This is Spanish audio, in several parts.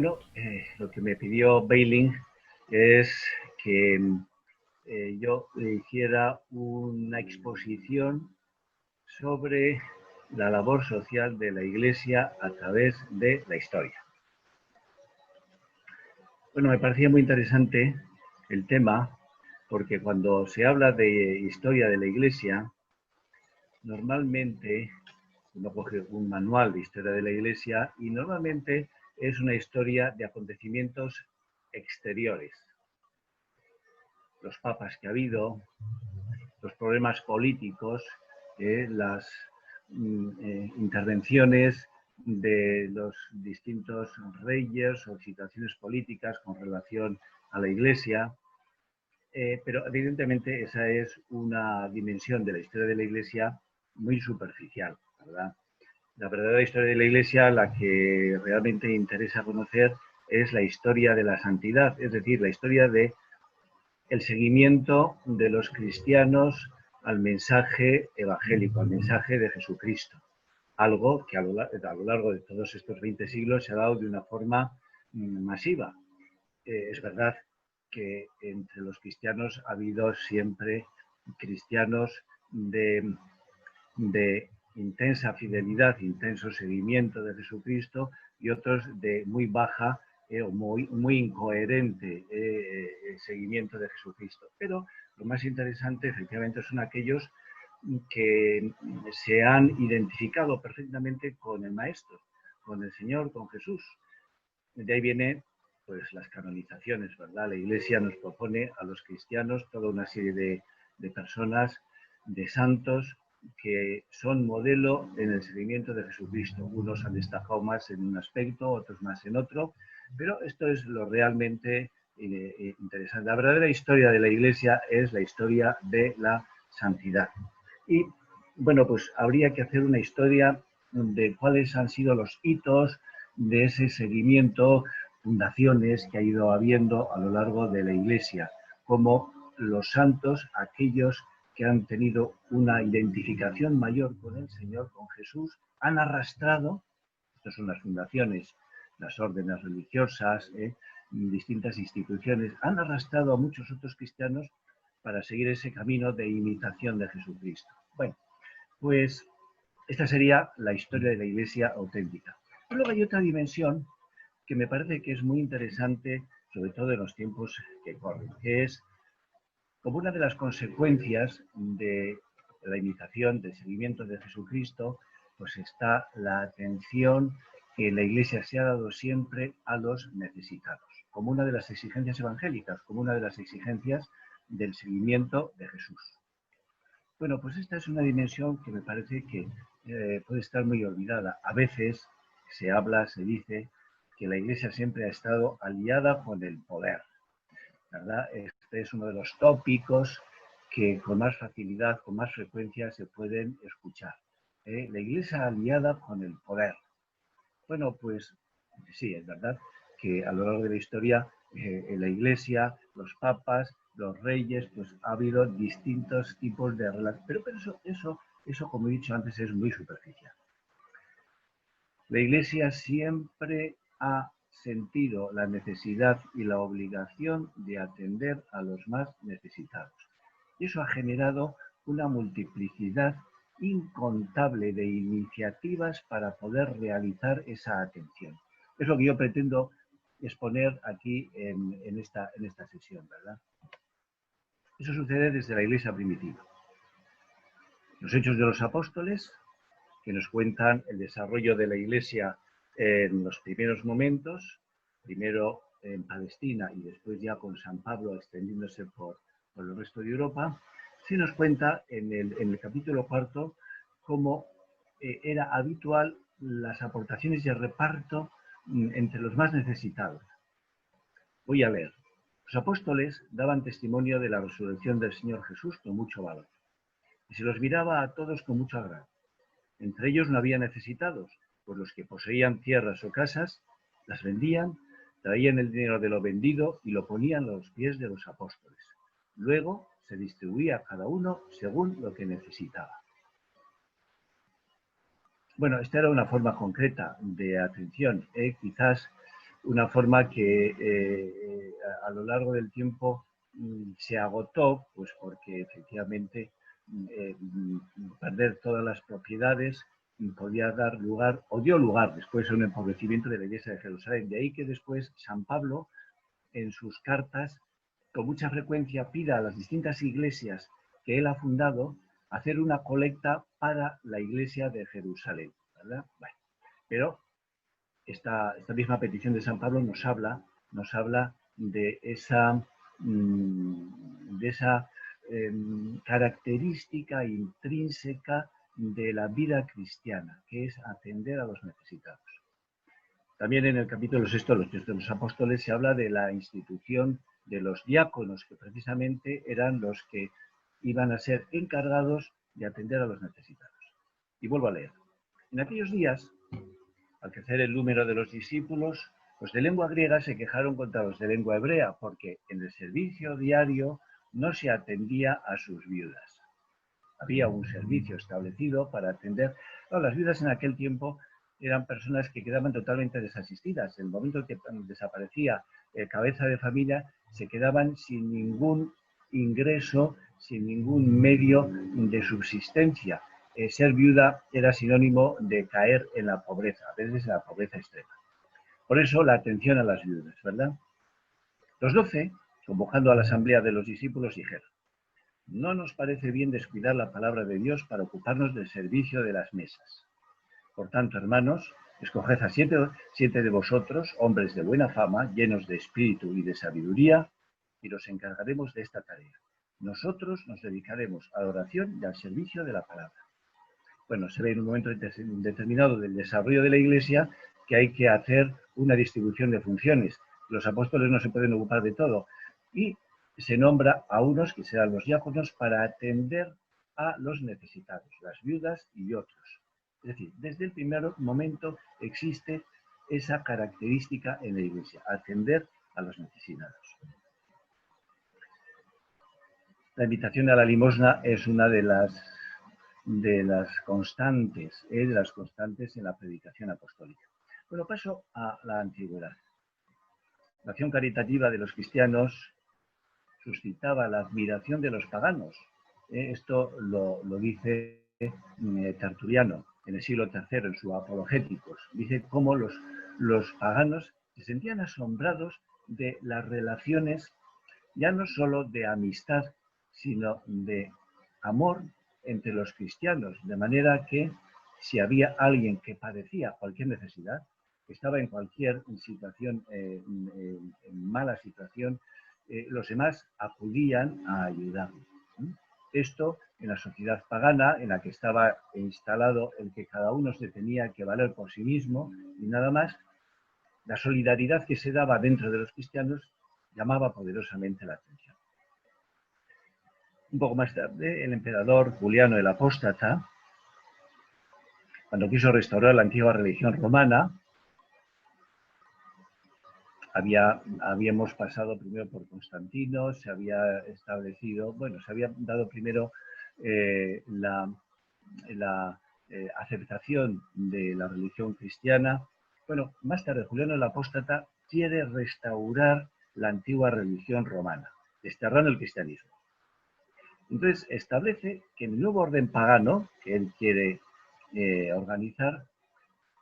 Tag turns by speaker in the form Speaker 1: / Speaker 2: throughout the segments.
Speaker 1: Bueno, lo que me pidió Beiling es que yo hiciera una exposición sobre la labor social de la Iglesia a través de la historia. Bueno, me parecía muy interesante el tema porque cuando se habla de historia de la Iglesia, normalmente uno coge un manual de historia de la Iglesia y normalmente es una historia de acontecimientos exteriores. Los papas que ha habido, los problemas políticos, las intervenciones de los distintos reyes o situaciones políticas con relación a la Iglesia, pero evidentemente esa es una dimensión de la historia de la Iglesia muy superficial, ¿verdad? La verdadera historia de la Iglesia, la que realmente interesa conocer, es la historia de la santidad, es decir, la historia de el seguimiento de los cristianos al mensaje evangélico, al mensaje de Jesucristo. Algo que a lo largo de todos estos 20 siglos se ha dado de una forma masiva. Es verdad que entre los cristianos ha habido siempre cristianos de intensa fidelidad, intenso seguimiento de Jesucristo y otros de muy baja o muy incoherente seguimiento de Jesucristo. Pero lo más interesante efectivamente son aquellos que se han identificado perfectamente con el Maestro, con el Señor, con Jesús. De ahí viene pues las canonizaciones, ¿verdad? La Iglesia nos propone a los cristianos toda una serie de personas, de santos, que son modelo en el seguimiento de Jesucristo. Unos han destacado más en un aspecto, otros más en otro, pero esto es lo realmente interesante. La verdadera historia de la Iglesia es la historia de la santidad. Y bueno, pues habría que hacer una historia de cuáles han sido los hitos de ese seguimiento, fundaciones que ha ido habiendo a lo largo de la Iglesia, como los santos, aquellos que han tenido una identificación mayor con el Señor, con Jesús, han arrastrado, estas son las fundaciones, las órdenes religiosas, distintas instituciones, han arrastrado a muchos otros cristianos para seguir ese camino de imitación de Jesucristo. Bueno, pues esta sería la historia de la Iglesia auténtica. Pero luego hay otra dimensión que me parece que es muy interesante, sobre todo en los tiempos que corren, que es como una de las consecuencias de la imitación, del seguimiento de Jesucristo, pues está la atención que la Iglesia se ha dado siempre a los necesitados, como una de las exigencias evangélicas, como una de las exigencias del seguimiento de Jesús. Bueno, pues esta es una dimensión que me parece que puede estar muy olvidada. A veces se habla, se dice que la Iglesia siempre ha estado aliada con el poder, ¿verdad? Este es uno de los tópicos que con más facilidad, con más frecuencia se pueden escuchar. La Iglesia aliada con el poder. Bueno, pues sí, es verdad que a lo largo de la historia en la Iglesia, los papas, los reyes, pues ha habido distintos tipos de relaciones. Pero eso, como he dicho antes, es muy superficial. La Iglesia siempre ha sentido la necesidad y la obligación de atender a los más necesitados. Y eso ha generado una multiplicidad incontable de iniciativas para poder realizar esa atención. Es lo que yo pretendo exponer aquí en esta sesión, ¿verdad? Eso sucede desde la Iglesia primitiva. Los Hechos de los Apóstoles, que nos cuentan el desarrollo de la Iglesia en los primeros momentos, primero en Palestina y después ya con San Pablo extendiéndose por el resto de Europa, se nos cuenta en el capítulo 4 cómo era habitual las aportaciones y el reparto entre los más necesitados. Voy a leer. Los apóstoles daban testimonio de la resurrección del Señor Jesús con mucho valor y se los miraba a todos con mucho agrado. Entre ellos no había necesitados, pues los que poseían tierras o casas las vendían, traían el dinero de lo vendido y lo ponían a los pies de los apóstoles. Luego se distribuía a cada uno según lo que necesitaba. Bueno, esta era una forma concreta de atención. Quizás una forma que a lo largo del tiempo se agotó, pues porque efectivamente perder todas las propiedades podía dar lugar, o dio lugar después a un empobrecimiento de la Iglesia de Jerusalén. De ahí que después San Pablo, en sus cartas, con mucha frecuencia pida a las distintas iglesias que él ha fundado hacer una colecta para la Iglesia de Jerusalén, ¿verdad? Bueno, pero esta misma petición de San Pablo nos habla de esa característica intrínseca de la vida cristiana, que es atender a los necesitados. También en el capítulo 6 de los Hechos de los Apóstoles se habla de la institución de los diáconos, que precisamente eran los que iban a ser encargados de atender a los necesitados. Y vuelvo a leer. En aquellos días, al crecer el número de los discípulos, los de lengua griega se quejaron contra los de lengua hebrea, porque en el servicio diario no se atendía a sus viudas. Había un servicio establecido para atender. No, las viudas en aquel tiempo eran personas que quedaban totalmente desasistidas. En el momento que desaparecía el cabeza de familia, se quedaban sin ningún ingreso, sin ningún medio de subsistencia. Ser viuda era sinónimo de caer en la pobreza, a veces en la pobreza extrema. Por eso la atención a las viudas, ¿verdad? Los 12, convocando a la asamblea de los discípulos, dijeron: no nos parece bien descuidar la palabra de Dios para ocuparnos del servicio de las mesas. Por tanto, hermanos, escoged a 7 de vosotros, hombres de buena fama, llenos de espíritu y de sabiduría, y los encargaremos de esta tarea. Nosotros nos dedicaremos a la oración y al servicio de la palabra. Bueno, se ve en un momento determinado del desarrollo de la Iglesia que hay que hacer una distribución de funciones. Los apóstoles no se pueden ocupar de todo. Y se nombra a unos, que serán los diáconos, para atender a los necesitados, las viudas y otros. Es decir, desde el primer momento existe esa característica en la Iglesia, atender a los necesitados. La invitación a la limosna es una de las constantes en la predicación apostólica. Bueno, paso a la antigüedad. La acción caritativa de los cristianos suscitaba la admiración de los paganos. Esto lo dice Tertuliano en el siglo III, en su Apologéticos. Dice cómo los paganos se sentían asombrados de las relaciones, ya no solo de amistad, sino de amor entre los cristianos, de manera que si había alguien que padecía cualquier necesidad, que estaba en cualquier situación, en mala situación, los demás acudían a ayudarle. Esto en la sociedad pagana, en la que estaba instalado el que cada uno se tenía que valer por sí mismo y nada más, la solidaridad que se daba dentro de los cristianos llamaba poderosamente la atención. Un poco más tarde, el emperador Juliano el Apóstata, cuando quiso restaurar la antigua religión romana, habíamos pasado primero por Constantino, se había establecido, bueno, se había dado primero la aceptación de la religión cristiana. Bueno, más tarde Juliano el Apóstata quiere restaurar la antigua religión romana, desterrando el cristianismo. Entonces establece que en el nuevo orden pagano que él quiere organizar,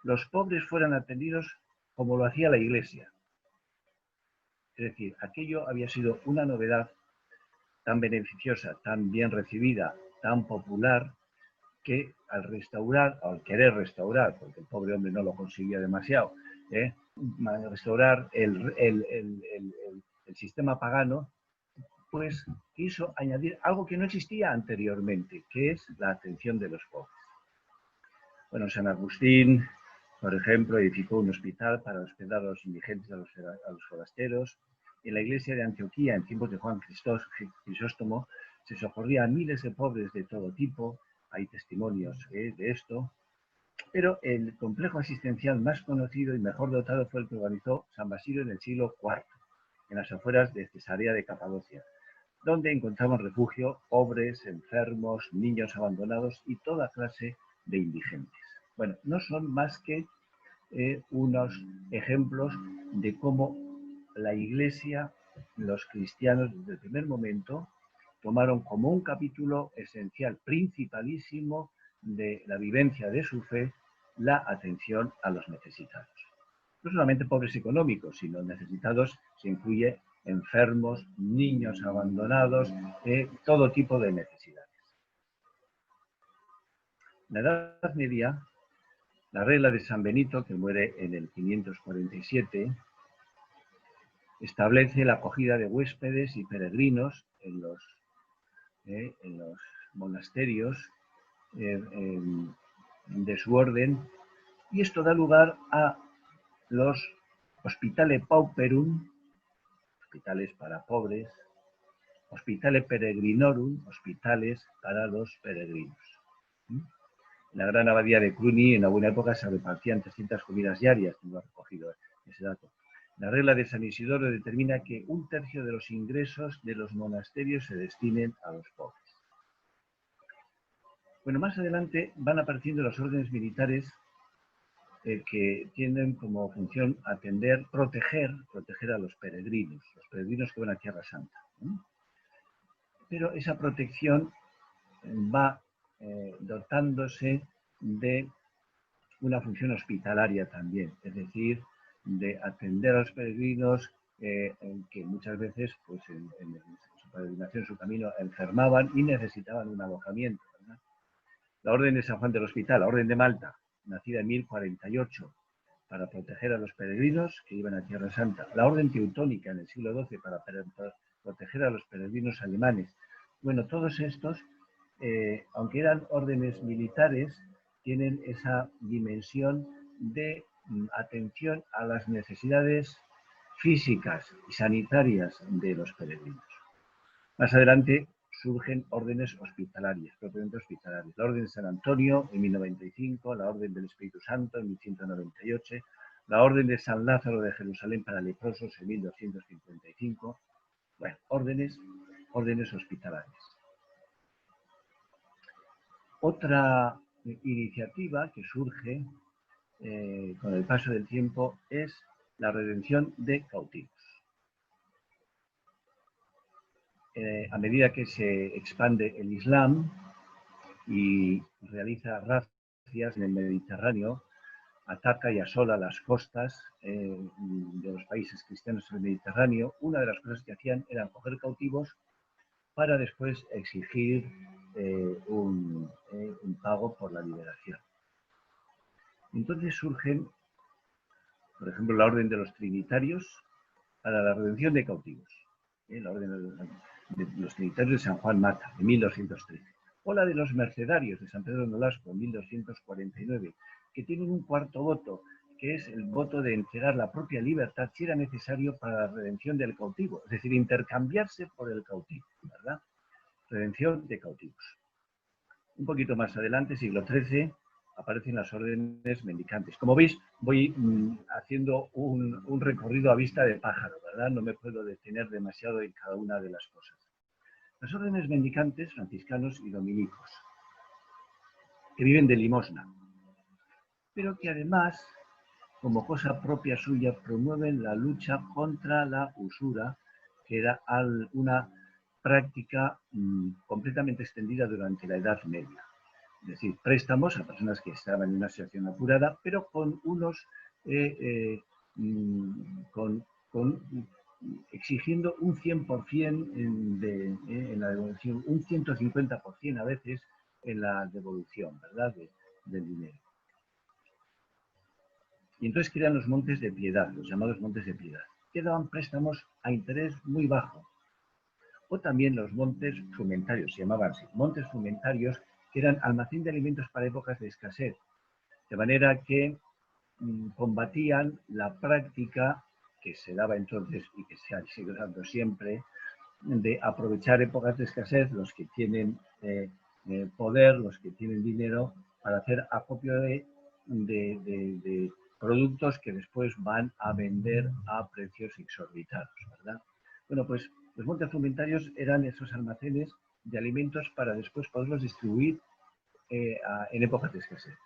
Speaker 1: los pobres fueran atendidos como lo hacía la Iglesia. Es decir, aquello había sido una novedad tan beneficiosa, tan bien recibida, tan popular, que al restaurar, al querer restaurar, porque el pobre hombre no lo conseguía demasiado, restaurar el sistema pagano, pues quiso añadir algo que no existía anteriormente, que es la atención de los pobres. Bueno, San Agustín, por ejemplo, edificó un hospital para hospedar a los indigentes, a los forasteros. En la iglesia de Antioquía, en tiempos de Juan Crisóstomo, se socorría a miles de pobres de todo tipo. Hay testimonios de esto. Pero el complejo asistencial más conocido y mejor dotado fue el que organizó San Basilio en el siglo IV, en las afueras de Cesarea de Capadocia, donde encontraban refugio pobres, enfermos, niños abandonados y toda clase de indigentes. Bueno, no son más que unos ejemplos de cómo la Iglesia, los cristianos desde el primer momento, tomaron como un capítulo esencial, principalísimo de la vivencia de su fe, la atención a los necesitados. No solamente pobres económicos, sino necesitados se incluye enfermos, niños abandonados, todo tipo de necesidades. En la Edad Media, la regla de San Benito, que muere en el 547, establece la acogida de huéspedes y peregrinos en los monasterios de su orden, y esto da lugar a los hospitale pauperum, hospitales para pobres, hospitale peregrinorum, hospitales para los peregrinos. En la gran abadía de Cluny, en alguna época se repartían 300 comidas diarias, tengo recogido ese dato. La regla de San Isidoro determina que 1/3 de los ingresos de los monasterios se destinen a los pobres. Bueno, más adelante van apareciendo las órdenes militares que tienen como función atender, proteger a los peregrinos que van a Tierra Santa. Pero esa protección va dotándose de una función hospitalaria también, es decir, de atender a los peregrinos que muchas veces pues, en su peregrinación, en su camino, enfermaban y necesitaban un alojamiento, ¿verdad? La Orden de San Juan del Hospital, la Orden de Malta, nacida en 1048, para proteger a los peregrinos que iban a Tierra Santa. La Orden Teutónica en el siglo XII para proteger a los peregrinos alemanes. Bueno, todos estos, aunque eran órdenes militares, tienen esa dimensión de atención a las necesidades físicas y sanitarias de los peregrinos. Más adelante surgen órdenes hospitalarias, propiamente hospitalarias. La Orden de San Antonio en 1095, la Orden del Espíritu Santo en 1198, la Orden de San Lázaro de Jerusalén para leprosos en 1255. Bueno, órdenes hospitalarias. Otra iniciativa que surge con el paso del tiempo es la redención de cautivos. A medida que se expande el Islam y realiza razias en el Mediterráneo, ataca y asola las costas de los países cristianos del Mediterráneo, una de las cosas que hacían era coger cautivos para después exigir un pago por la liberación. Entonces surgen, por ejemplo, la Orden de los Trinitarios para la redención de cautivos, la Orden de los Trinitarios de San Juan Mata, de 1213, o la de los Mercedarios de San Pedro Nolasco, en 1249, que tienen un cuarto voto, que es el voto de entregar la propia libertad si era necesario para la redención del cautivo, es decir, intercambiarse por el cautivo, ¿verdad? Redención de cautivos. Un poquito más adelante, siglo XIII, aparecen las órdenes mendicantes. Como veis, voy haciendo un recorrido a vista de pájaro, ¿verdad? No me puedo detener demasiado en cada una de las cosas. Las órdenes mendicantes, franciscanos y dominicos, que viven de limosna, pero que además, como cosa propia suya, promueven la lucha contra la usura, que era una práctica completamente extendida durante la Edad Media. Es decir, préstamos a personas que estaban en una situación apurada, pero con unos exigiendo un 100% en la devolución, un 150% a veces en la devolución, ¿verdad?, del dinero. Y entonces crean los montes de piedad, los llamados montes de piedad, que daban préstamos a interés muy bajo. O también los montes frumentarios, se llamaban así, montes frumentarios, que eran almacén de alimentos para épocas de escasez, de manera que combatían la práctica que se daba entonces y que se ha sido dando siempre, de aprovechar épocas de escasez, los que tienen poder, los que tienen dinero, para hacer acopio de productos que después van a vender a precios exorbitados, ¿verdad? Bueno, pues los montes frumentarios eran esos almacenes de alimentos para después poderlos distribuir en épocas de escasez.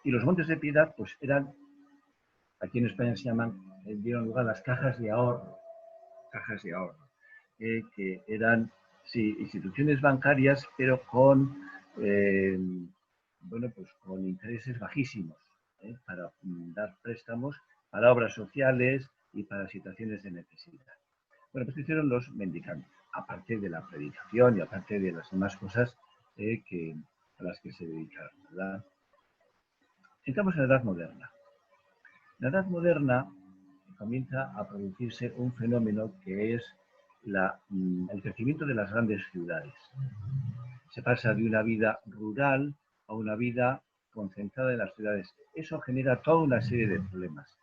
Speaker 1: Y los montes de piedad, pues eran Aquí en España se llaman, dieron lugar las cajas de ahorro, que eran, sí, instituciones bancarias, pero con, bueno, pues con intereses bajísimos, para dar préstamos para obras sociales y para situaciones de necesidad. Bueno, pues hicieron los mendicantes, aparte de la predicación y aparte de las demás cosas a las que se dedicaron, ¿verdad? Entramos en la Edad Moderna. En la Edad Moderna comienza a producirse un fenómeno que es el crecimiento de las grandes ciudades. Se pasa de una vida rural a una vida concentrada en las ciudades. Eso genera toda una serie de problemas.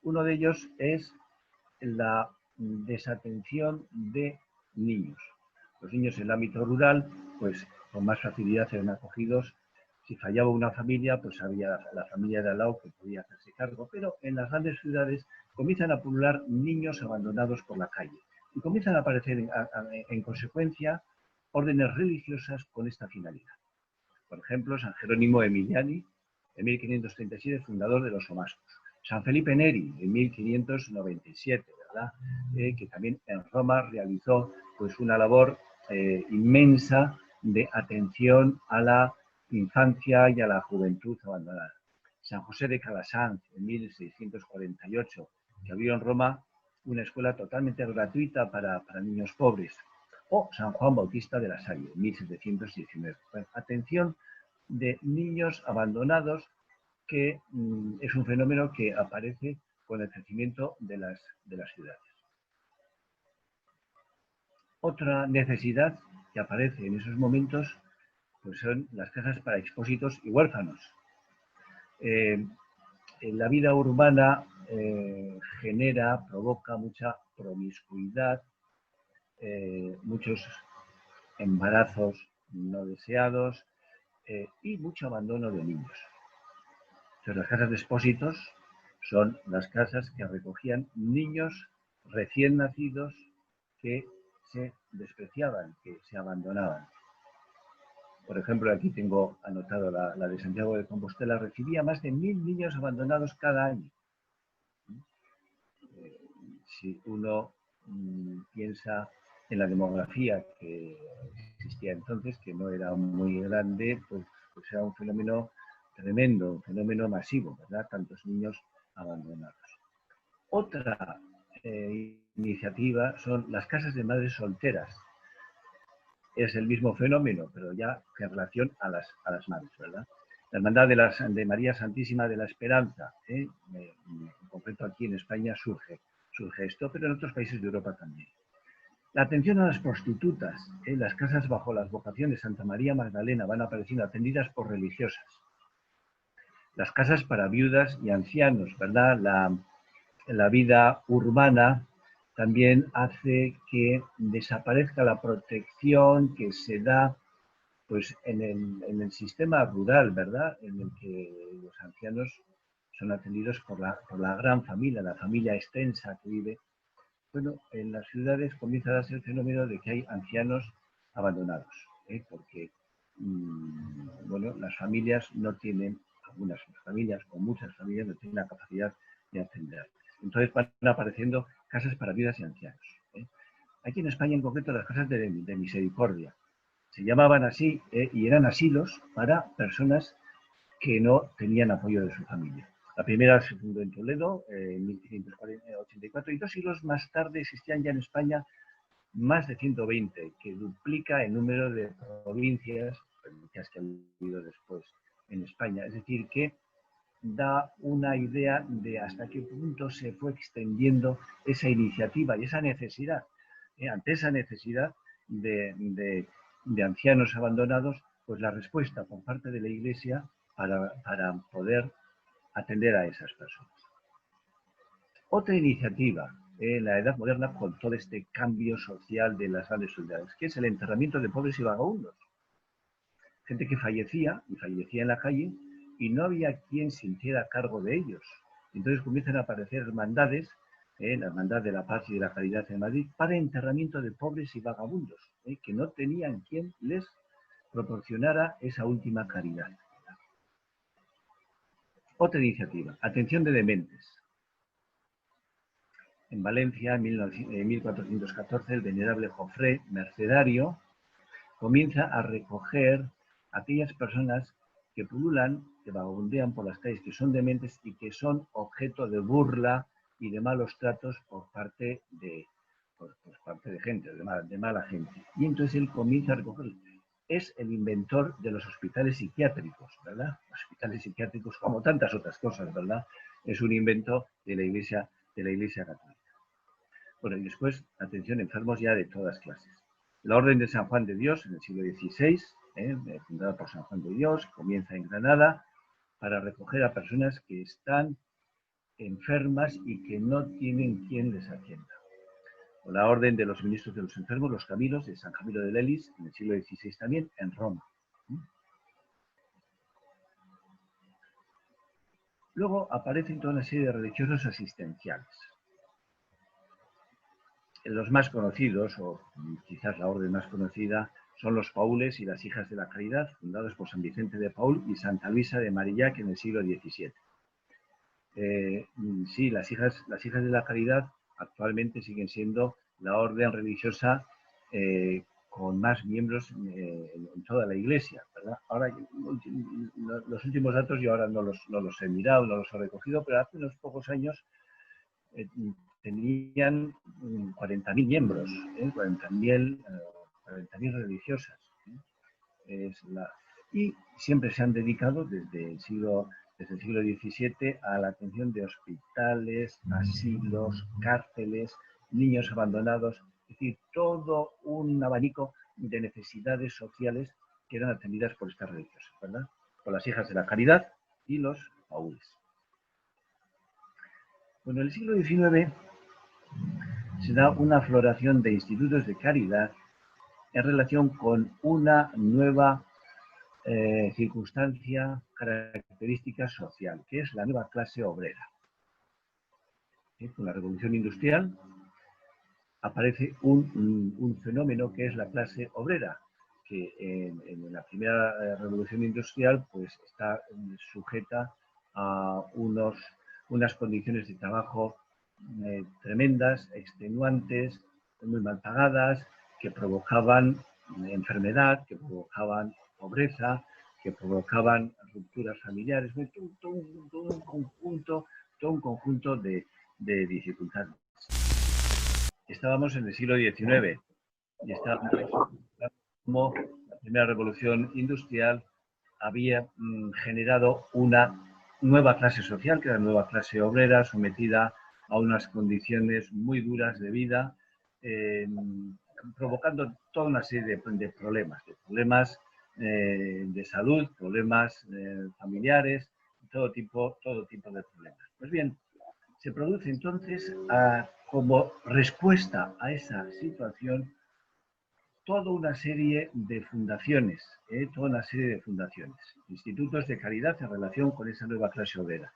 Speaker 1: Uno de ellos es la desatención de niños. Los niños en el ámbito rural, pues con más facilidad eran acogidos. Si fallaba una familia, pues había la familia de al lado que podía hacerse cargo. Pero en las grandes ciudades comienzan a pulular niños abandonados por la calle. Y comienzan a aparecer, en consecuencia, órdenes religiosas con esta finalidad. Por ejemplo, San Jerónimo Emiliani, en 1537, fundador de los Omascos. San Felipe Neri, en 1597, ¿verdad? Que también en Roma realizó pues, una labor inmensa de atención a la infancia y a la juventud abandonada. San José de Calasanz, en 1648, que abrió en Roma una escuela totalmente gratuita para niños pobres. O San Juan Bautista de la Salle, en 1719. Pues, atención de niños abandonados, que es un fenómeno que aparece con el crecimiento de las ciudades. Otra necesidad que aparece en esos momentos pues son las casas para expósitos y huérfanos. La vida urbana provoca mucha promiscuidad, muchos embarazos no deseados y mucho abandono de niños. Entonces, las casas de expósitos son las casas que recogían niños recién nacidos que se despreciaban, que se abandonaban. Por ejemplo, aquí tengo anotado la de Santiago de Compostela, recibía más de 1000 niños abandonados cada año. Si uno piensa en la demografía que existía entonces, que no era muy grande, pues era un fenómeno tremendo, un fenómeno masivo, ¿verdad? Tantos niños abandonados. Otra iniciativa son las casas de madres solteras. Es el mismo fenómeno, pero ya en relación a las madres, ¿verdad? La Hermandad de María Santísima de la Esperanza, en concreto aquí en España surge esto, pero en otros países de Europa también. La atención a las prostitutas, las casas bajo las vocaciones Santa María Magdalena van apareciendo atendidas por religiosas. Las casas para viudas y ancianos, ¿verdad? La vida urbana también hace que desaparezca la protección que se da pues, en el sistema rural, ¿verdad? En el que los ancianos son atendidos por la gran familia, la familia extensa que vive. Bueno, en las ciudades comienza a darse el fenómeno de que hay ancianos abandonados, porque bueno, las familias no tienen, algunas familias o muchas familias no tienen la capacidad de atenderles. Entonces van apareciendo casas para viudas y ancianos. Aquí en España, en concreto, las casas de misericordia. Se llamaban así y eran asilos para personas que no tenían apoyo de su familia. La primera se fundó en Toledo en 1584 y 2 siglos más tarde existían ya en España más de 120, que duplica el número de provincias que han habido después en España. Es decir, que da una idea de hasta qué punto se fue extendiendo esa iniciativa y esa necesidad. Ante esa necesidad de ancianos abandonados, pues la respuesta por parte de la Iglesia para poder atender a esas personas. Otra iniciativa en la Edad Moderna con todo este cambio social de las grandes ciudades, que es el enterramiento de pobres y vagabundos. Gente que fallecía en la calle y no había quien se hiciera cargo de ellos. Entonces comienzan a aparecer hermandades, la Hermandad de la Paz y de la Caridad en Madrid, para enterramiento de pobres y vagabundos, que no tenían quien les proporcionara esa última caridad. Otra iniciativa, atención de dementes. En Valencia, en 1414, el venerable Jofré, mercedario, comienza a recoger a aquellas personas que pululan, que vagabundean por las calles, que son dementes y que son objeto de burla y de malos tratos por parte de gente, de mala gente. Y entonces él comienza a recogerlos. Es el inventor de los hospitales psiquiátricos, ¿verdad? Los hospitales psiquiátricos, como tantas otras cosas, ¿verdad? Es un invento de la Iglesia Católica. Bueno, y después, atención, enfermos ya de todas clases. La Orden de San Juan de Dios, en el siglo XVI, fundada por San Juan de Dios, comienza en Granada para recoger a personas que están enfermas y que no tienen quien les atienda. O la Orden de los Ministros de los Enfermos, los Camilos, de San Camilo de Lelis, en el siglo XVI también, en Roma. Luego aparecen toda una serie de religiosos asistenciales. Los más conocidos, o quizás la orden más conocida, son los Paules y las Hijas de la Caridad, fundados por San Vicente de Paul y Santa Luisa de Marillac en el siglo XVII. Sí, las hijas de la Caridad actualmente siguen siendo la orden religiosa con más miembros en toda la Iglesia, ¿verdad? Ahora, los últimos datos yo ahora no los he mirado, no los he recogido, pero hace unos pocos años tenían 40.000 miembros, 40.000 religiosas. Y siempre se han dedicado desde el siglo XVII a la atención de hospitales, asilos, cárceles, niños abandonados, es decir, todo un abanico de necesidades sociales que eran atendidas por estas religiosas, ¿verdad? Por las Hijas de la Caridad y los Paules. Bueno, en el siglo XIX se da una floración de institutos de caridad en relación con una nueva circunstancia, característica social, que es la nueva clase obrera. Con la revolución industrial aparece un fenómeno que es la clase obrera, que en la primera revolución industrial pues está sujeta a unas condiciones de trabajo tremendas, extenuantes, muy mal pagadas, que provocaban enfermedad, que provocaban pobreza, que provocaban rupturas familiares, todo un conjunto de dificultades. Estábamos en el siglo XIX y estábamos como la primera revolución industrial había generado una nueva clase social, que era la nueva clase obrera, sometida a unas condiciones muy duras de vida, provocando toda una serie de problemas de salud, problemas familiares, todo tipo de problemas. Pues bien, se produce entonces como respuesta a esa situación toda una serie de fundaciones, institutos de caridad en relación con esa nueva clase obrera.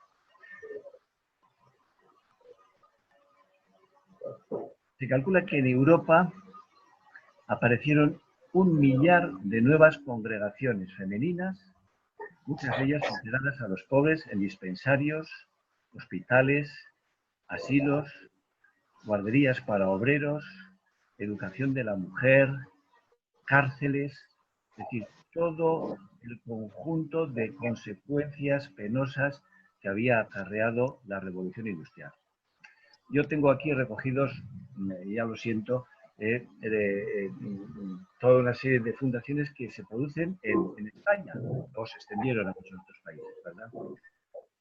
Speaker 1: Se calcula que en Europa aparecieron 1 millar de nuevas congregaciones femeninas, muchas de ellas consideradas a los pobres en dispensarios, hospitales, asilos, guarderías para obreros, educación de la mujer, cárceles, es decir, todo el conjunto de consecuencias penosas que había acarreado la revolución industrial. Yo tengo aquí recogidos, ya lo siento, toda una serie de fundaciones que se producen en España o se extendieron a muchos otros países, ¿verdad?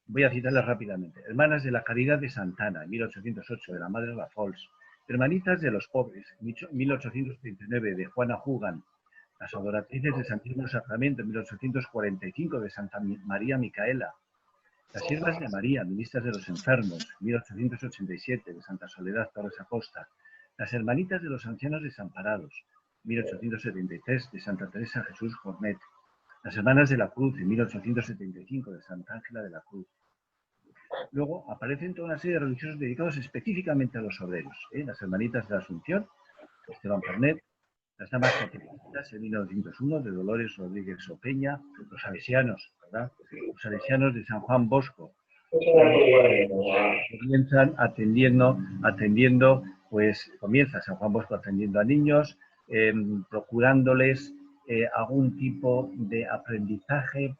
Speaker 1: Voy a citarlas rápidamente. Hermanas de la Caridad de Santana, 1808, de la Madre Rafols. Hermanitas de los Pobres, 1839, de Juana Hugan. Las Adoratrices de Santísimo Sacramento, 1845, de Santa María Micaela. Las Siervas de María, Ministras de los Enfermos, 1887, de Santa Soledad Torres Acosta. Las Hermanitas de los Ancianos Desamparados, 1873, de Santa Teresa Jesús Jornet. Las Hermanas de la Cruz, en 1875, de Santa Ángela de la Cruz. Luego aparecen toda una serie de religiosos dedicados específicamente a los obreros. Las Hermanitas de la Asunción, Esteban Pernet, las Damas Catequistas, en 1901, de Dolores Rodríguez Opeña, los Salesianos, ¿verdad? Los Salesianos de San Juan Bosco, comienzan pues comienza San Juan Bosco atendiendo a niños, procurándoles algún tipo de aprendizaje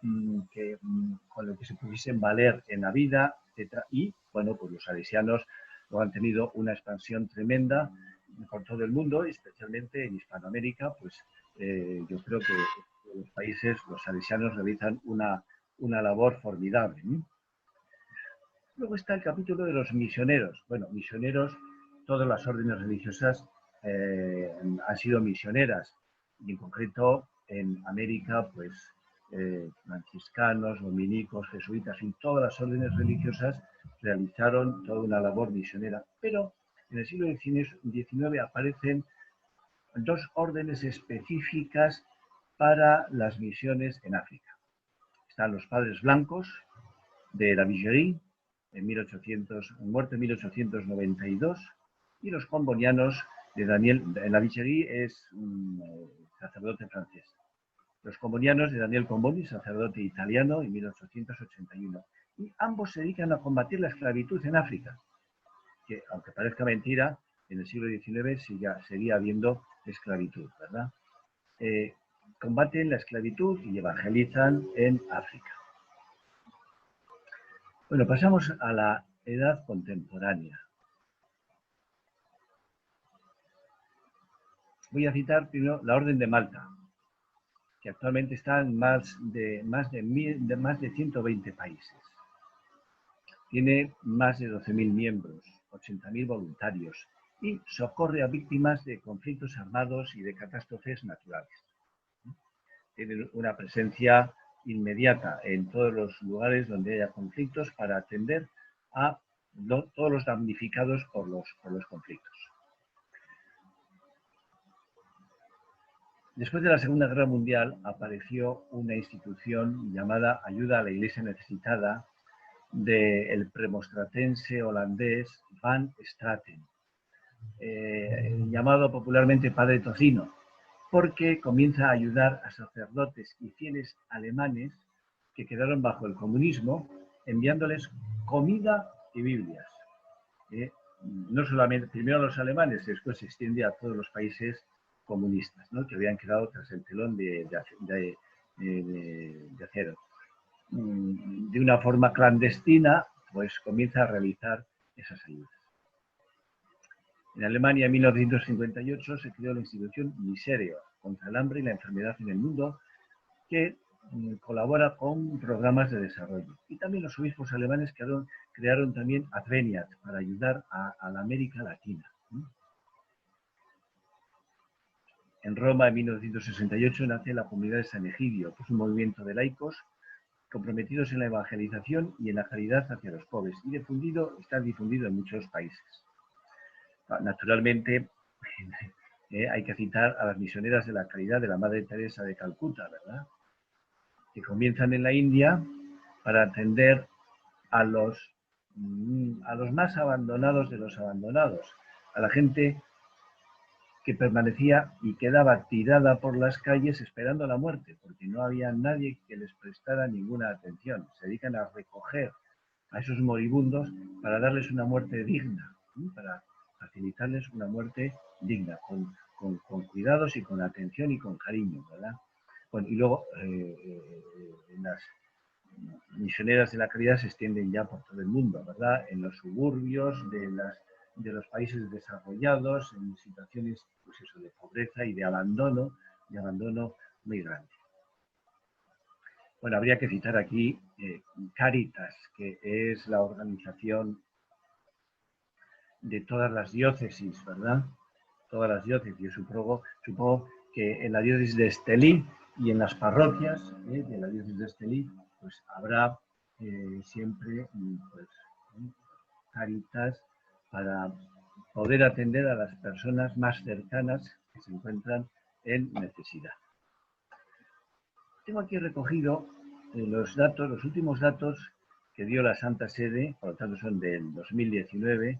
Speaker 1: con el que se pudiesen valer en la vida, etc. Y, bueno, pues los salesianos lo han tenido una expansión tremenda por todo el mundo, especialmente en Hispanoamérica, pues yo creo que en los países los salesianos realizan una labor formidable, ¿no? Luego está el capítulo de los misioneros. Bueno, misioneros, todas las órdenes religiosas han sido misioneras, y en concreto en América, pues franciscanos, dominicos, jesuitas y todas las órdenes religiosas realizaron toda una labor misionera. Pero en el siglo XIX aparecen dos órdenes específicas para las misiones en África. Están los padres blancos de la Vigerie, muerte en 1892, y los combonianos de Daniel. La Vigerie es un sacerdote francés. Los combonianos de Daniel Comboni, sacerdote italiano, en 1881. Y ambos se dedican a combatir la esclavitud en África, que, aunque parezca mentira, en el siglo XIX seguía habiendo esclavitud, ¿verdad? Combaten la esclavitud y evangelizan en África. Bueno, pasamos a la edad contemporánea. Voy a citar primero la Orden de Malta, que actualmente está en más de 120 países. Tiene más de 12.000 miembros, 80.000 voluntarios y socorre a víctimas de conflictos armados y de catástrofes naturales. Tiene una presencia inmediata en todos los lugares donde haya conflictos para atender a todos los damnificados por los conflictos. Después de la Segunda Guerra Mundial apareció una institución llamada Ayuda a la Iglesia Necesitada del premostratense holandés Van Straten, llamado popularmente Padre Tocino, porque comienza a ayudar a sacerdotes y fieles alemanes que quedaron bajo el comunismo, enviándoles comida y Biblias. No solamente, primero a los alemanes, después se extiende a todos los países comunistas, ¿no?, que habían quedado tras el telón de acero. De una forma clandestina, pues comienza a realizar esas ayudas. En Alemania, en 1958, se creó la institución Miserio, contra el hambre y la enfermedad en el mundo, que colabora con programas de desarrollo. Y también los obispos alemanes crearon también Adveniat para ayudar a la América Latina. En Roma, en 1968, nace la Comunidad de San Egidio, que es un movimiento de laicos comprometidos en la evangelización y en la caridad hacia los pobres, y está difundido en muchos países. Naturalmente, hay que citar a las misioneras de la caridad de la Madre Teresa de Calcuta, ¿verdad?, que comienzan en la India para atender a los más abandonados de los abandonados, a la gente que permanecía y quedaba tirada por las calles esperando la muerte, porque no había nadie que les prestara ninguna atención. Se dedican a recoger a esos moribundos para darles una muerte digna, para facilitarles una muerte digna, con cuidados y con atención y con cariño, ¿verdad? Bueno, y luego las misioneras de la caridad se extienden ya por todo el mundo, ¿verdad? En los suburbios de los países desarrollados, en situaciones, pues eso, de pobreza y de abandono muy grande. Bueno, habría que citar aquí Cáritas, que es la organización de todas las diócesis, ¿verdad? Todas las diócesis. Yo supongo que en la diócesis de Estelí y en las parroquias de la diócesis de Estelí, pues habrá siempre pues, Cáritas para poder atender a las personas más cercanas que se encuentran en necesidad. Tengo aquí recogido los últimos datos que dio la Santa Sede, por lo tanto son del 2019.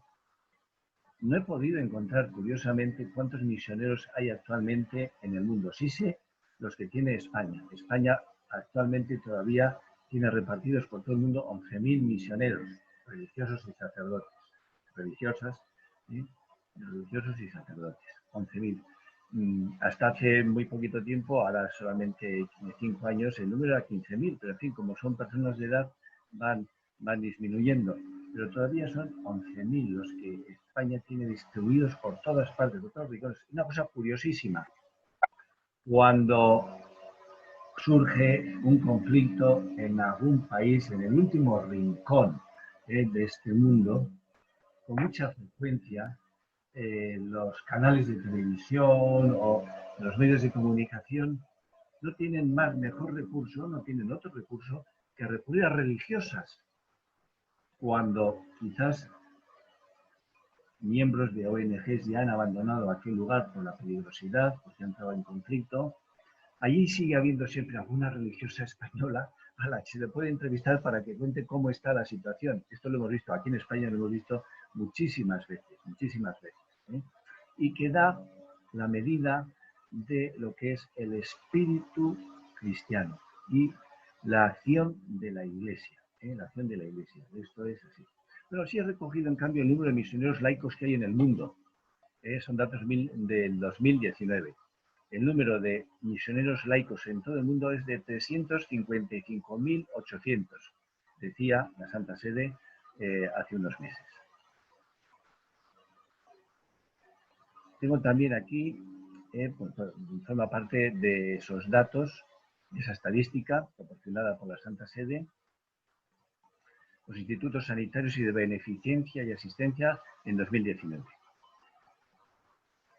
Speaker 1: No he podido encontrar, curiosamente, cuántos misioneros hay actualmente en el mundo. Sí sé los que tiene España. España actualmente todavía tiene repartidos por todo el mundo 11.000 misioneros, religiosos y sacerdotes. Religiosas, ¿sí? Religiosos y sacerdotes, 11.000. Hasta hace muy poquito tiempo, ahora solamente 5 años, el número era 15.000, pero en fin, como son personas de edad, van disminuyendo. Pero todavía son 11.000 los que España tiene distribuidos por todas partes, por todos los rincones. Una cosa curiosísima, cuando surge un conflicto en algún país, en el último rincón de este mundo, con mucha frecuencia los canales de televisión o los medios de comunicación no tienen mejor recurso, no tienen otro recurso que recurrir a religiosas, cuando quizás miembros de ONGs ya han abandonado aquel lugar por la peligrosidad, porque han entrado en conflicto. Allí sigue habiendo siempre alguna religiosa española a la que se le puede entrevistar para que cuente cómo está la situación. Esto lo hemos visto, aquí en España lo hemos visto muchísimas veces, ¿eh? Y que da la medida de lo que es el espíritu cristiano y la acción de la Iglesia, la acción de la Iglesia. Esto es así. Pero sí he recogido, en cambio, el número de misioneros laicos que hay en el mundo. Son datos del 2019. El número de misioneros laicos en todo el mundo es de 355.800, decía la Santa Sede hace unos meses. Tengo también aquí, forma parte de esos datos, de esa estadística proporcionada por la Santa Sede, los institutos sanitarios y de beneficencia y asistencia en 2019.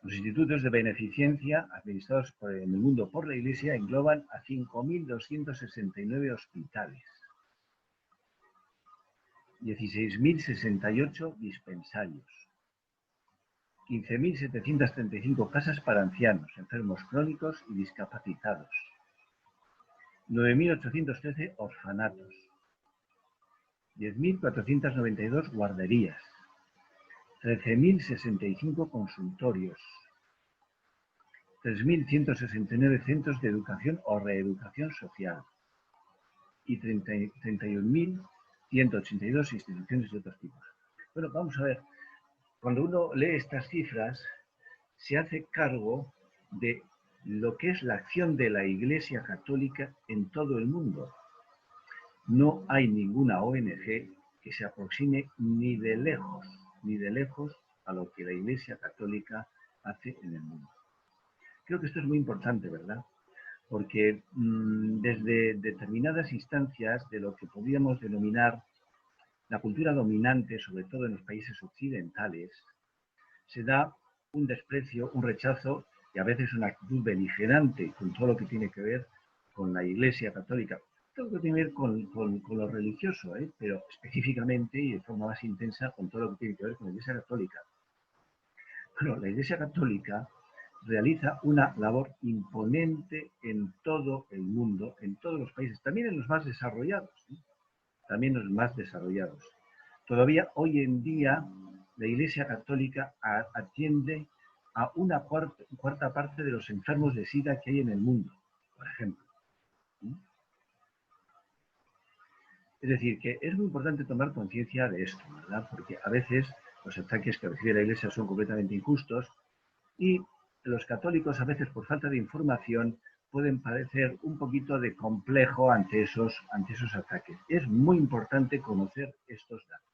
Speaker 1: Los institutos de beneficencia administrados en el mundo por la Iglesia engloban a 5.269 hospitales, 16.068 dispensarios, 15.735 casas para ancianos, enfermos crónicos y discapacitados, 9.813 orfanatos, 10.492 guarderías, 13.065 consultorios, 3.169 centros de educación o reeducación social y 31.182 instituciones de otros tipos. Bueno, vamos a ver, cuando uno lee estas cifras, se hace cargo de lo que es la acción de la Iglesia Católica en todo el mundo. No hay ninguna ONG que se aproxime ni de lejos a lo que la Iglesia Católica hace en el mundo. Creo que esto es muy importante, ¿verdad? Porque desde determinadas instancias de lo que podríamos denominar la cultura dominante, sobre todo en los países occidentales, se da un desprecio, un rechazo y a veces una actitud beligerante con todo lo que tiene que ver con la Iglesia Católica. Todo lo que tiene que ver con lo religioso, pero específicamente y de forma más intensa con todo lo que tiene que ver con la Iglesia Católica. Bueno, la Iglesia Católica realiza una labor imponente en todo el mundo, en todos los países, también en los más desarrollados, también los más desarrollados. Todavía hoy en día la Iglesia Católica atiende a una cuarta parte de los enfermos de SIDA que hay en el mundo, por ejemplo. Es decir, que es muy importante tomar conciencia de esto, ¿verdad? Porque a veces los ataques que recibe la Iglesia son completamente injustos y los católicos a veces por falta de información pueden parecer un poquito de complejo ante esos ataques. Es muy importante conocer estos datos.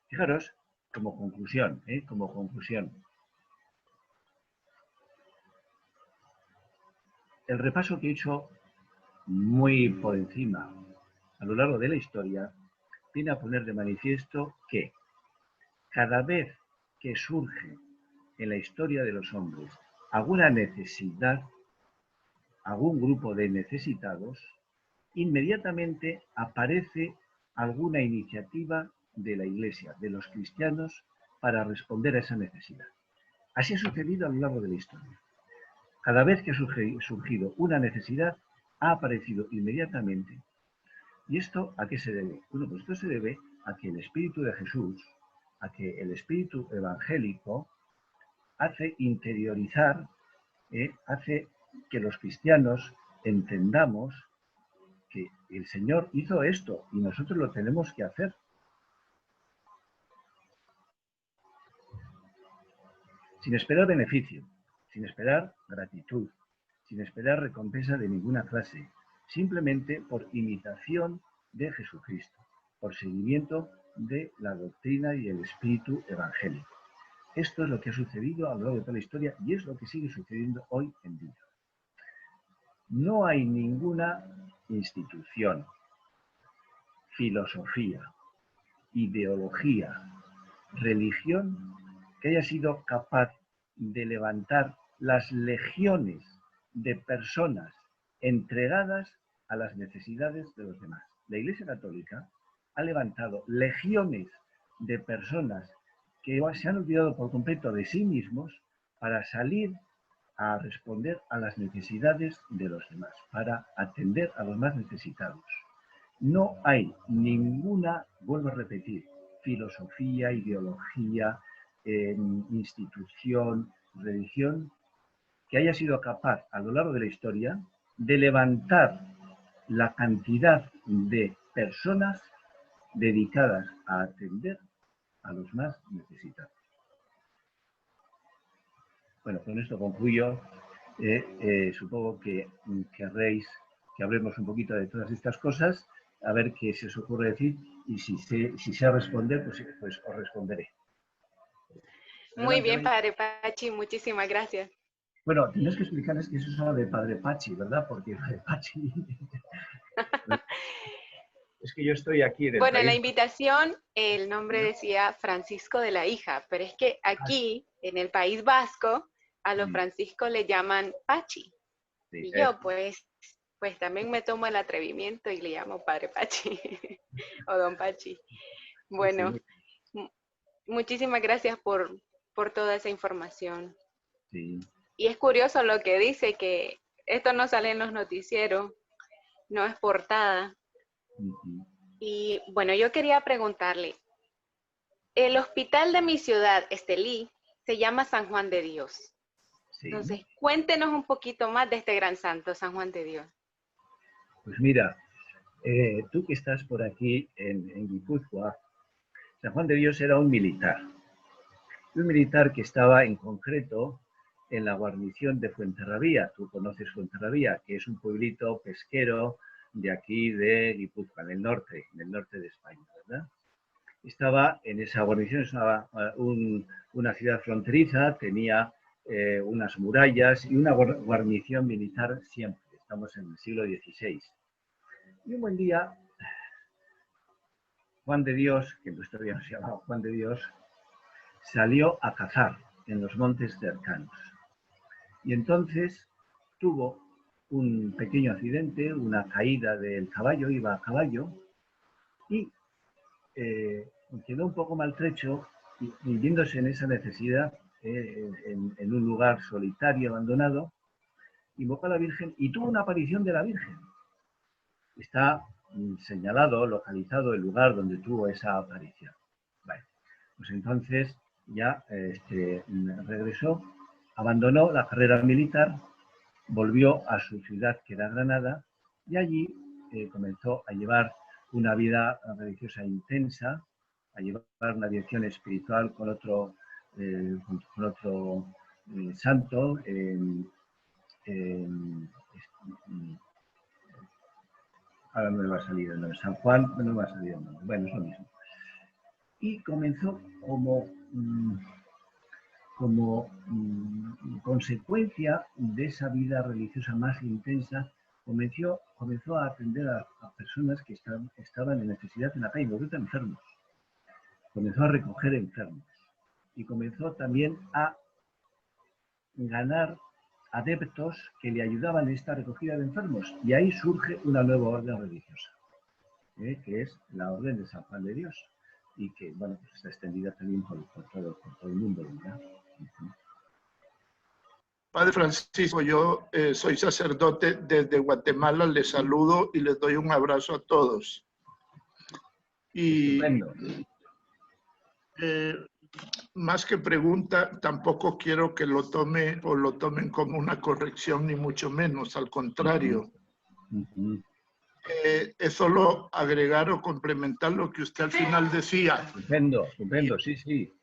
Speaker 1: Fijaros, como conclusión, el repaso que he hecho muy por encima a lo largo de la historia viene a poner de manifiesto que cada vez que surge en la historia de los hombres alguna necesidad, algún grupo de necesitados, inmediatamente aparece alguna iniciativa de la Iglesia, de los cristianos, para responder a esa necesidad. Así ha sucedido a lo largo de la historia. Cada vez que ha surgido una necesidad, ha aparecido inmediatamente. ¿Y esto a qué se debe? Bueno, pues esto se debe a que el Espíritu de Jesús, a que el Espíritu evangélico hace interiorizar, hace que los cristianos entendamos que el Señor hizo esto y nosotros lo tenemos que hacer. Sin esperar beneficio, sin esperar gratitud, sin esperar recompensa de ninguna clase, simplemente por imitación de Jesucristo, por seguimiento de la doctrina y el espíritu evangélico. Esto es lo que ha sucedido a lo largo de toda la historia y es lo que sigue sucediendo hoy en día. No hay ninguna institución, filosofía, ideología, religión que haya sido capaz de levantar las legiones de personas entregadas a las necesidades de los demás. La Iglesia Católica ha levantado legiones de personas que se han olvidado por completo de sí mismos para salir a responder a las necesidades de los demás, para atender a los más necesitados. No hay ninguna, vuelvo a repetir, filosofía, ideología, institución, religión, que haya sido capaz a lo largo de la historia de levantar la cantidad de personas dedicadas a atender a los más necesitados. Bueno, con esto concluyo. Supongo que querréis que hablemos un poquito de todas estas cosas, a ver qué se os ocurre decir, y si sé responder, pues os responderé.
Speaker 2: Muy bien, Padre Pachi, muchísimas gracias.
Speaker 1: Bueno, tienes que explicarles que eso es algo de Padre Pachi, ¿verdad? Porque Padre Pachi... Es que yo estoy aquí del
Speaker 2: Bueno,
Speaker 1: país.
Speaker 2: en la invitación el nombre decía Francisco de la Hija, pero es que aquí, en el País Vasco, a los Franciscos le llaman Pachi. Sí, y yo, pues también me tomo el atrevimiento y le llamo Padre Pachi o Don Pachi. Bueno, sí. Muchísimas gracias por toda esa información. Sí. Y es curioso lo que dice, que esto no sale en los noticieros, no es portada. Y bueno, yo quería preguntarle, el hospital de mi ciudad, Estelí, se llama San Juan de Dios. Sí. Entonces, cuéntenos un poquito más de este gran santo, San Juan de Dios.
Speaker 1: Pues mira, tú que estás por aquí en Guipúzcoa, San Juan de Dios era un militar que estaba en concreto en la guarnición de Fuenterrabía. Tú conoces Fuenterrabía, que es un pueblito pesquero de aquí de Guipúzcoa, en el norte de España, ¿verdad? Estaba en esa guarnición, estaba una ciudad fronteriza, tenía unas murallas y una guarnición militar siempre. Estamos en el siglo XVI. Y un buen día, Juan de Dios, que en nuestra vida se llamaba Juan de Dios, salió a cazar en los montes cercanos. Y entonces tuvo un pequeño accidente, una caída del caballo, iba a caballo, y quedó un poco maltrecho y viéndose en esa necesidad, en un lugar solitario, abandonado, invocó a la Virgen y tuvo una aparición de la Virgen. Está señalado, localizado el lugar donde tuvo esa aparición. Bueno, pues entonces ya regresó, abandonó la carrera militar, volvió a su ciudad, que era Granada, y allí comenzó a llevar una vida religiosa intensa, a llevar una dirección espiritual con otro santo, ahora no me va a salir el nombre, San Juan, no me va a salir el nombre, bueno, es lo mismo. Y comenzó como consecuencia de esa vida religiosa más intensa, comenzó a atender a personas que estaban en necesidad en la calle, enfermos. Comenzó a recoger enfermos y comenzó también a ganar adeptos que le ayudaban en esta recogida de enfermos. Y ahí surge una nueva orden religiosa, que es la Orden de San Juan de Dios, y que, bueno, pues está extendida también por todo el mundo, ¿verdad?
Speaker 3: Padre Francisco, yo soy sacerdote desde Guatemala, les saludo y les doy un abrazo a todos. Y más que pregunta, tampoco quiero que lo tomen como una corrección, ni mucho menos, al contrario. es solo agregar o complementar lo que usted al final decía.
Speaker 1: Estupendo, estupendo, sí, sí.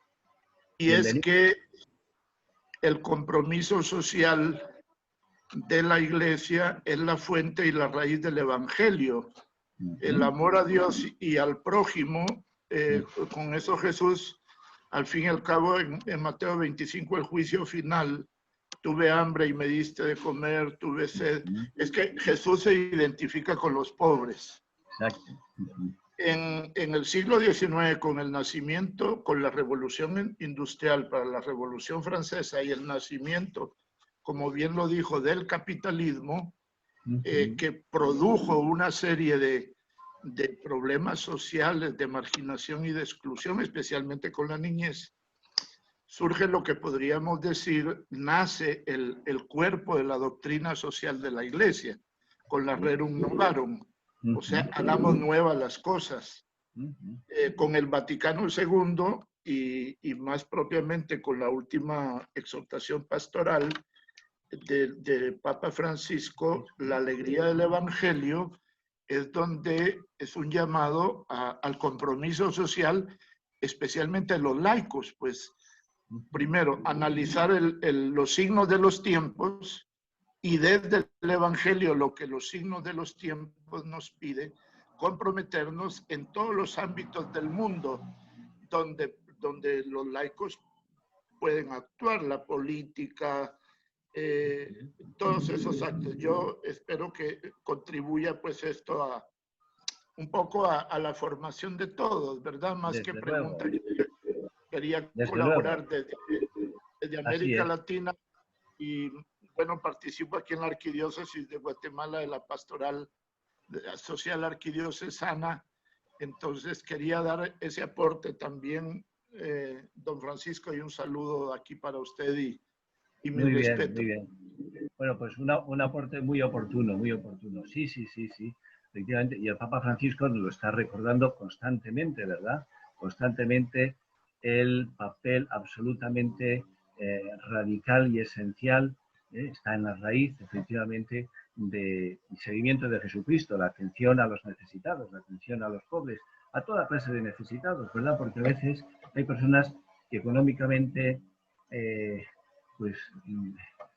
Speaker 3: Y es que el compromiso social de la Iglesia es la fuente y la raíz del Evangelio. El amor a Dios y al prójimo, con eso Jesús, al fin y al cabo, en Mateo 25, el juicio final, tuve hambre y me diste de comer, tuve sed. Es que Jesús se identifica con los pobres.
Speaker 1: Exacto.
Speaker 3: En el siglo XIX, con el nacimiento, con la revolución industrial para la Revolución Francesa y el nacimiento, como bien lo dijo, del capitalismo, que produjo una serie de problemas sociales, de marginación y de exclusión, especialmente con la niñez, surge lo que podríamos decir, nace el cuerpo de la doctrina social de la Iglesia, con la Rerum Novarum. O sea, hagamos nuevas las cosas. Con el Vaticano II y más propiamente con la última exhortación pastoral de Papa Francisco, la alegría del Evangelio es donde es un llamado al compromiso social, especialmente los laicos, pues primero analizar los signos de los tiempos y desde el Evangelio lo que los signos de los tiempos nos piden, comprometernos en todos los ámbitos del mundo donde los laicos pueden actuar, la política, todos esos actos. Yo espero que contribuya pues esto un poco a la formación de todos, ¿verdad? Más
Speaker 1: Desde
Speaker 3: que preguntas, quería
Speaker 1: Desde
Speaker 3: colaborar
Speaker 1: luego.
Speaker 3: desde América Latina y bueno, participo aquí en la Arquidiócesis de Guatemala de la Pastoral Social Arquidiocesana. Entonces quería dar ese aporte también, don Francisco, y un saludo aquí para usted y mi respeto.
Speaker 1: Muy bien. Bueno, pues un aporte muy oportuno, muy oportuno. Sí, sí, sí, sí, efectivamente. Y el Papa Francisco nos lo está recordando constantemente, ¿verdad? Constantemente el papel absolutamente radical y esencial, está en la raíz, efectivamente, del seguimiento de Jesucristo, la atención a los necesitados, la atención a los pobres, a toda clase de necesitados, ¿verdad? Porque a veces hay personas que económicamente pues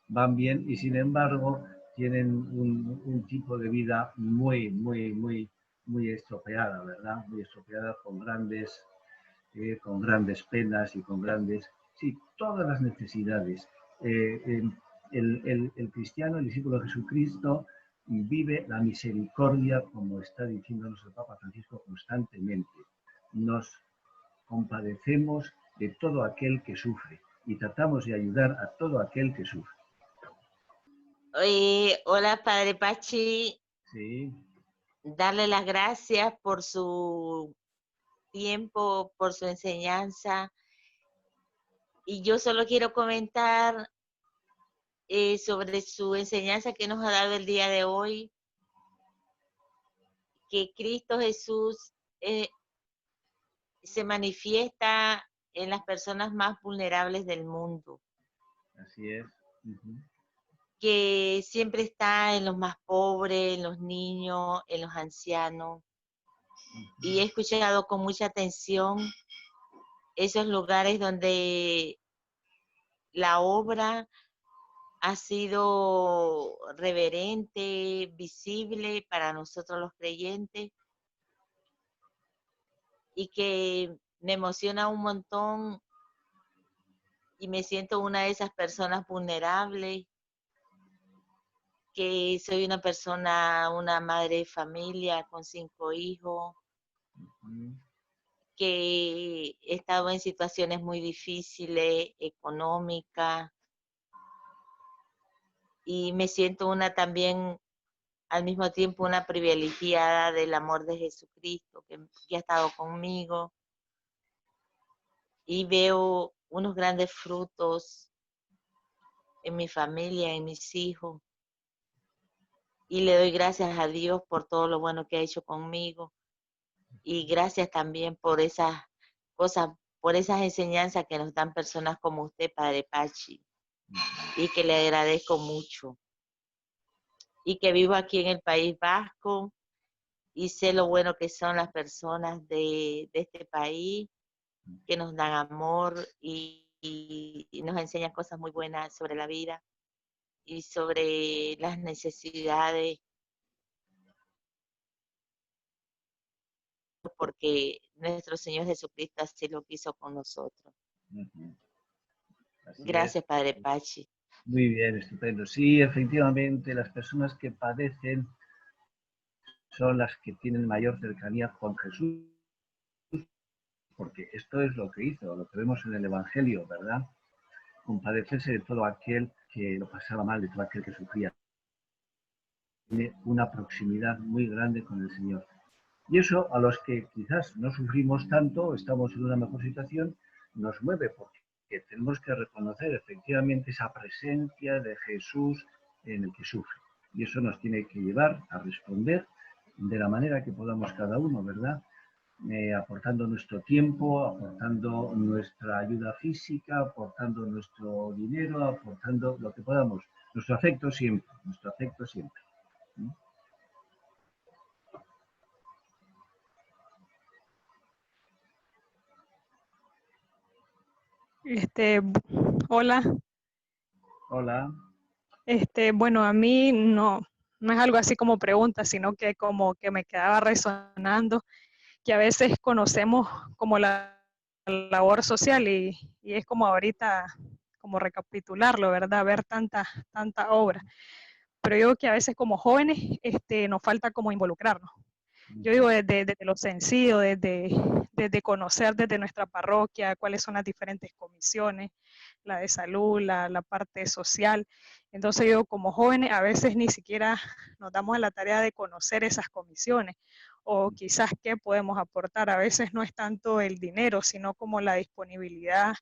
Speaker 1: van bien y sin embargo tienen un tipo de vida muy estropeada, ¿verdad? Muy estropeada con grandes penas y con grandes, sí, todas las necesidades. El cristiano, el discípulo de Jesucristo, vive la misericordia, como está diciéndonos el Papa Francisco constantemente. Nos compadecemos de todo aquel que sufre y tratamos de ayudar a todo aquel que sufre.
Speaker 4: Hola, Padre Pachi.
Speaker 1: Sí.
Speaker 4: Darle las gracias por su tiempo, por su enseñanza. Y yo solo quiero comentar sobre su enseñanza que nos ha dado el día de hoy, que Cristo Jesús se manifiesta en las personas más vulnerables del mundo.
Speaker 1: Así es.
Speaker 4: Que siempre está en los más pobres, en los niños, en los ancianos. Y he escuchado con mucha atención esos lugares donde la obra ha sido reverente, visible para nosotros los creyentes, y que me emociona un montón y me siento una de esas personas vulnerables, que soy una persona, una madre de familia con 5 hijos, que he estado en situaciones muy difíciles, económicas, y me siento una también, al mismo tiempo, una privilegiada del amor de Jesucristo, que ha estado conmigo, y veo unos grandes frutos en mi familia, en mis hijos, y le doy gracias a Dios por todo lo bueno que ha hecho conmigo, y gracias también por esas cosas, por esas enseñanzas que nos dan personas como usted, Padre Pachi, y que le agradezco mucho. Y que vivo aquí en el País Vasco, y sé lo bueno que son las personas de este país, que nos dan amor y nos enseñan cosas muy buenas sobre la vida y sobre las necesidades, porque nuestro Señor Jesucristo así lo quiso con nosotros.
Speaker 1: Así
Speaker 4: Gracias,
Speaker 1: es.
Speaker 4: Padre Pachi.
Speaker 1: Muy bien, estupendo. Sí, efectivamente, las personas que padecen son las que tienen mayor cercanía con Jesús, porque esto es lo que hizo, lo que vemos en el Evangelio, ¿verdad? Compadecerse de todo aquel que lo pasaba mal, de todo aquel que sufría. Tiene una proximidad muy grande con el Señor. Y eso a los que quizás no sufrimos tanto, estamos en una mejor situación, nos mueve porque tenemos que reconocer efectivamente esa presencia de Jesús en el que sufre. Y eso nos tiene que llevar a responder de la manera que podamos cada uno, ¿verdad? Aportando nuestro tiempo, aportando nuestra ayuda física, aportando nuestro dinero, aportando lo que podamos. Nuestro afecto siempre, nuestro afecto siempre. ¿Sí?
Speaker 5: Hola.
Speaker 1: Hola.
Speaker 5: Bueno, a mí no es algo así como pregunta, sino que como que me quedaba resonando, que a veces conocemos como la labor social y es como ahorita como recapitularlo, ¿verdad? Ver tanta obra. Pero yo digo que a veces como jóvenes nos falta como involucrarnos. Yo digo desde lo sencillo, desde conocer desde nuestra parroquia cuáles son las diferentes comisiones, la de salud, la parte social. Entonces yo como jóvenes a veces ni siquiera nos damos a la tarea de conocer esas comisiones o quizás qué podemos aportar. A veces no es tanto el dinero, sino como la disponibilidad,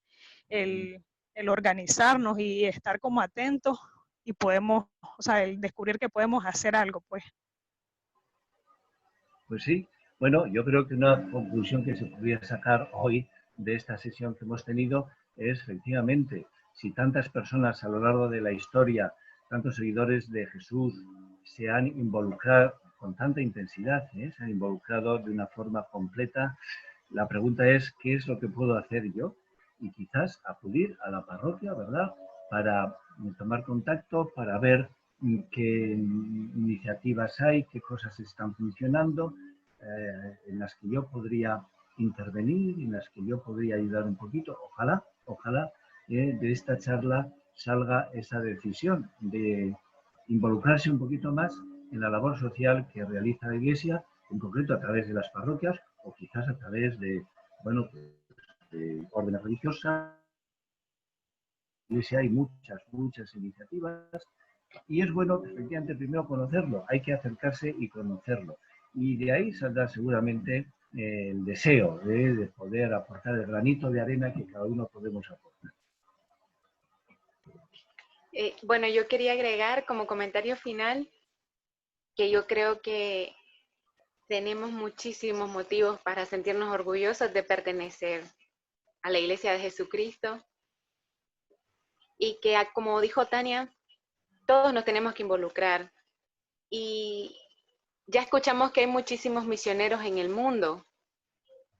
Speaker 5: el organizarnos y estar como atentos y podemos, o sea, el descubrir que podemos hacer algo, pues.
Speaker 1: Pues sí, bueno, yo creo que una conclusión que se podría sacar hoy de esta sesión que hemos tenido es efectivamente, si tantas personas a lo largo de la historia, tantos seguidores de Jesús se han involucrado con tanta intensidad, se han involucrado de una forma completa, la pregunta es, ¿qué es lo que puedo hacer yo? Y quizás acudir a la parroquia, ¿verdad? Para tomar contacto, para ver qué iniciativas hay, qué cosas están funcionando, en las que yo podría intervenir, en las que yo podría ayudar un poquito. Ojalá de esta charla salga esa decisión de involucrarse un poquito más en la labor social que realiza la Iglesia, en concreto a través de las parroquias o quizás a través de, bueno, de órdenes religiosas. En la Iglesia hay muchas iniciativas. Y es bueno, efectivamente, primero conocerlo, hay que acercarse y conocerlo. Y de ahí saldrá seguramente el deseo de poder aportar el granito de arena que cada uno podemos aportar.
Speaker 2: Bueno, yo quería agregar como comentario final que yo creo que tenemos muchísimos motivos para sentirnos orgullosos de pertenecer a la Iglesia de Jesucristo y que, como dijo Tania, todos nos tenemos que involucrar. Y ya escuchamos que hay muchísimos misioneros en el mundo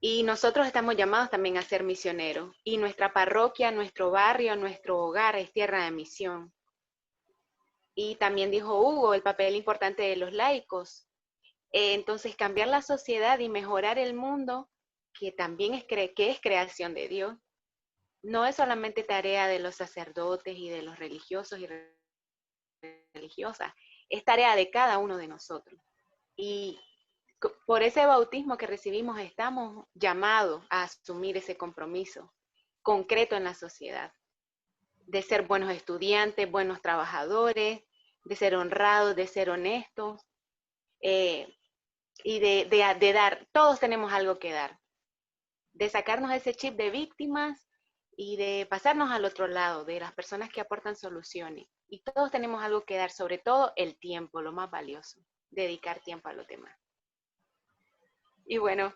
Speaker 2: y nosotros estamos llamados también a ser misioneros. Y nuestra parroquia, nuestro barrio, nuestro hogar es tierra de misión. Y también dijo Hugo el papel importante de los laicos. Entonces, cambiar la sociedad y mejorar el mundo, que también es creación de Dios, no es solamente tarea de los sacerdotes y de los religiosos y religiosas, es tarea de cada uno de nosotros. Y por ese bautismo que recibimos estamos llamados a asumir ese compromiso concreto en la sociedad, de ser buenos estudiantes, buenos trabajadores, de ser honrados, de ser honestos, y de dar, todos tenemos algo que dar, de sacarnos ese chip de víctimas y de pasarnos al otro lado, de las personas que aportan soluciones. Y todos tenemos algo que dar, sobre todo el tiempo, lo más valioso, dedicar tiempo a los demás. Y bueno,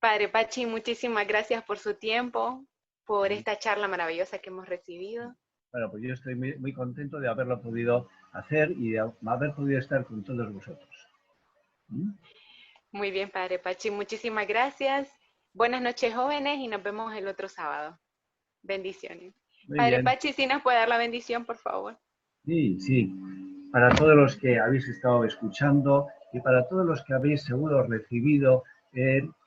Speaker 2: Padre Pachi, muchísimas gracias por su tiempo, por esta charla maravillosa que hemos recibido.
Speaker 1: Bueno, pues yo estoy muy contento de haberlo podido hacer y de haber podido estar con todos vosotros.
Speaker 2: Muy bien, Padre Pachi, muchísimas gracias. Buenas noches, jóvenes, y nos vemos el otro sábado. Bendiciones.
Speaker 1: Muy
Speaker 2: Padre
Speaker 1: bien.
Speaker 2: Pachi, ¿sí nos puede dar la bendición, por favor?
Speaker 1: Sí, sí. Para todos los que habéis estado escuchando y para todos los que habéis seguro recibido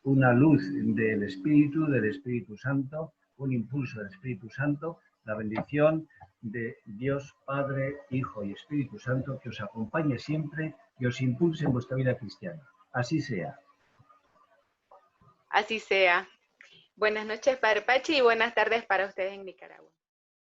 Speaker 1: una luz del Espíritu Santo, un impulso del Espíritu Santo, la bendición de Dios Padre, Hijo y Espíritu Santo que os acompañe siempre y os impulse en vuestra vida cristiana. Así sea.
Speaker 2: Así sea. Buenas noches, Padre Pachi, y buenas tardes para ustedes en Nicaragua.